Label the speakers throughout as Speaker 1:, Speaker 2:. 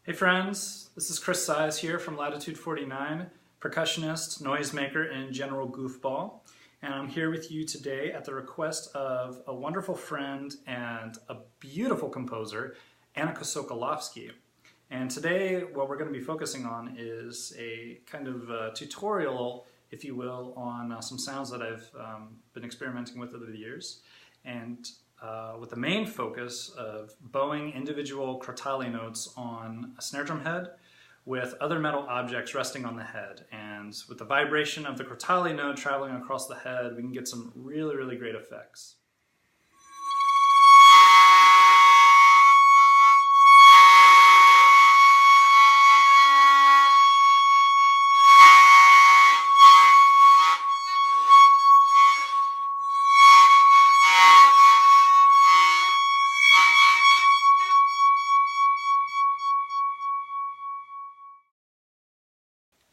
Speaker 1: Hey friends, this is Sies here from Latitude 49, percussionist, noisemaker, and general goofball. And I'm here with you today at the request of a wonderful friend and a beautiful composer, Annika Socolofsky. And today what we're going to be focusing on is a kind of tutorial, if you will, on some sounds that I've been experimenting with over the years. And with the main focus of bowing individual crotale notes on a snare drum head with other metal objects resting on the head. And with the vibration of the crotale note traveling across the head, we can get some really, really great effects.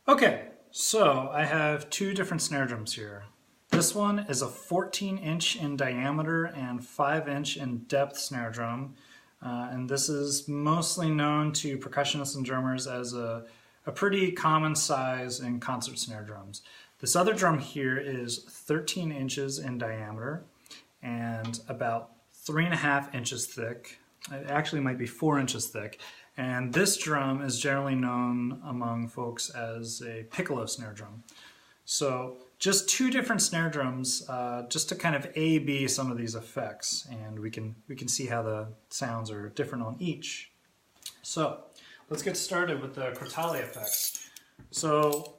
Speaker 1: Okay, so I have two different snare drums here. This one is a 14-inch in diameter and 5-inch in depth snare drum. And this is mostly known to percussionists and drummers as a pretty common size in concert snare drums. This other drum here is 13 inches in diameter and about 3.5 inches thick. It actually might be 4 inches thick. And this drum is generally known among folks as a piccolo snare drum. So just two different snare drums just to kind of A-B some of these effects, and we can see how the sounds are different on each. So let's get started with the crotale effects. So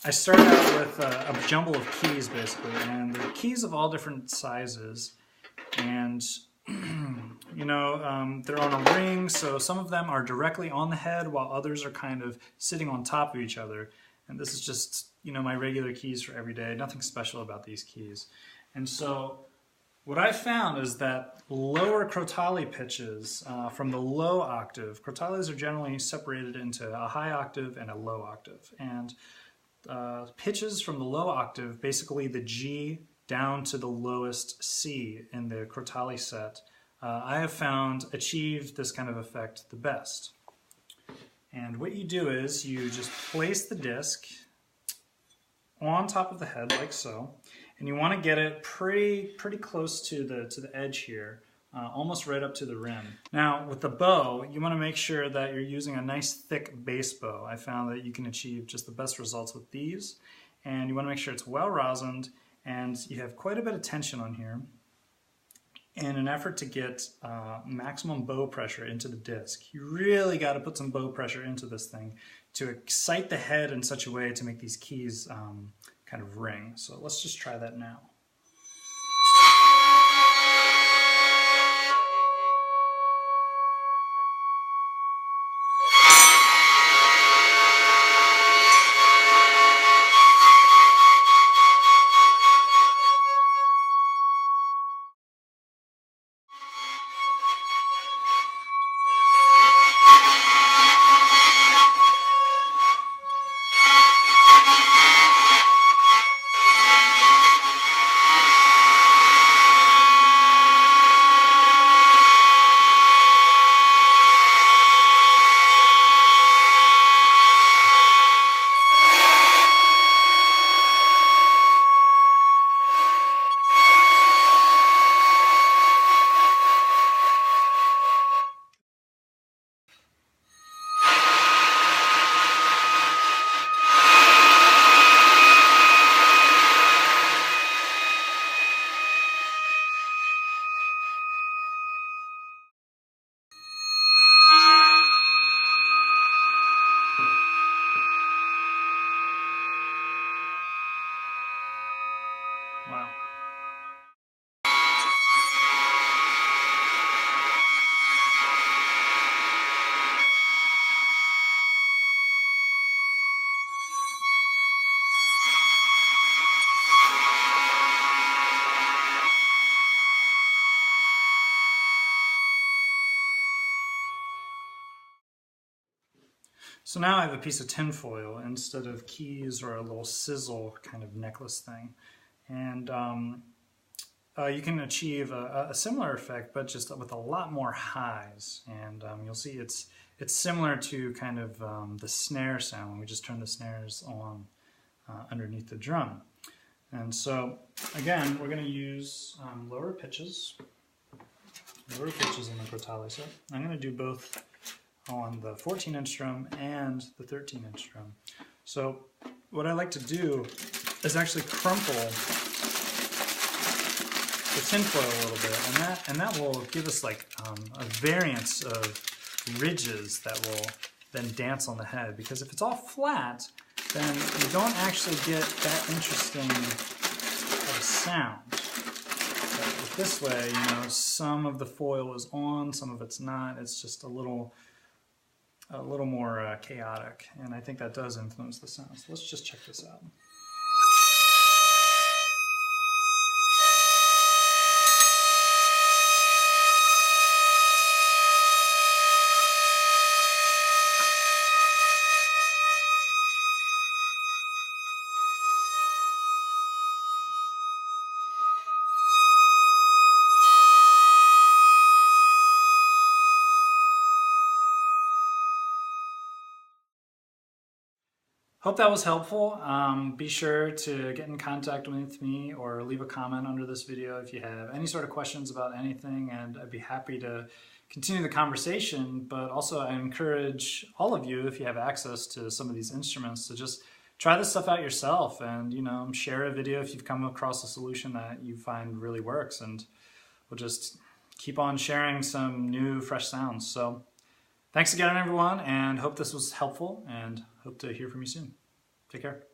Speaker 1: I start out with a jumble of keys basically, and they're keys of all different sizes, and you know, they're on a ring, so some of them are directly on the head while others are kind of sitting on top of each other. And this is just, you know, my regular keys for every day. Nothing special about these keys. And so what I found is that lower crotale pitches from the low octave, crotales are generally separated into a high octave and a low octave. And pitches from the low octave, basically the G down to the lowest C in the crotale set, I have found achieve this kind of effect the best. And what you do is you just place the disc on top of the head like so, and you want to get it pretty close to the edge here, almost right up to the rim. Now with the bow, you want to make sure that you're using a nice thick bass bow. I found that you can achieve just the best results with these, and you want to make sure it's well rosined and you have quite a bit of tension on here in an effort to get maximum bow pressure into the disc. You really got to put some bow pressure into this thing to excite the head in such a way to make these keys kind of ring. So let's just try that now. Wow. So now I have a piece of tinfoil instead of keys or a little sizzle kind of necklace thing. And you can achieve a similar effect, but just with a lot more highs. And you'll see it's similar to kind of the snare sound when we just turn the snares on underneath the drum. And so again, we're going to use lower pitches in the Crotales set. I'm going to do both on the 14-inch drum and the 13-inch drum. So what I like to do is actually crumple the tinfoil a little bit, and that will give us like a variance of ridges that will then dance on the head. Because if it's all flat, then you don't actually get that interesting of a sound. But this way, you know, some of the foil is on, some of it's not. It's just a little more chaotic, and I think that does influence the sound. So let's just check this out. Hope that was helpful. Be sure to get in contact with me or leave a comment under this video if you have any sort of questions about anything, and I'd be happy to continue the conversation. But also I encourage all of you, if you have access to some of these instruments, to just try this stuff out yourself and, you know, share a video if you've come across a solution that you find really works, and we'll just keep on sharing some new, fresh sounds. So thanks again, everyone, and hope this was helpful, and hope to hear from you soon. Take care.